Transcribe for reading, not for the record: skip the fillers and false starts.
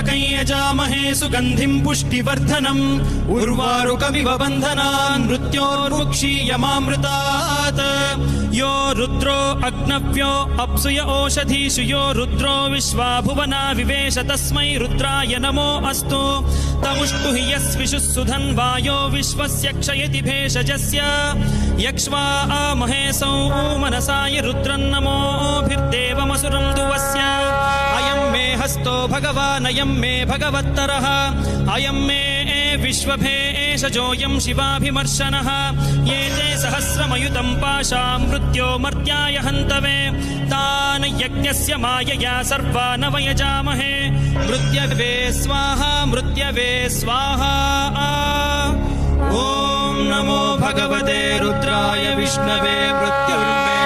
त्र्यम्बकं यजामहे सुगन्धिं पुष्टिवर्धनम् उर्वारुकमिव बन्धनान् मृत्योर्मुक्षीयमामृतात् यो रुद्रो अग्नव्यो अप्सुय ओषधीषु यो रुद्रो विश्वा भुवना विवेश तस्मै रुद्राय नमो अस्तु तमुष्टु हि यस्विषुः सुधन्वायो विश्वस्य क्षयति भेषजस्य यक्ष्वा महेशौ मनसाय रुद्रन्नमोभिर्देवमसुरं दुवस्य अयं मे हस्तो भगवान् अयं मे भगवत्तरः अयं मे विश्वभेषजोऽयं शिवाभिमर्शनः ये ते सहस्रमयुतं पाशां मृत्यो मर्त्याय हन्तवे तान् यज्ञस्य मायया सर्वान् वयजामहे मृत्यवे स्वाहा मृत्यवे स्वाहा ॐ नमो भगवते रुद्राय विष्णवे मृत्युर्मे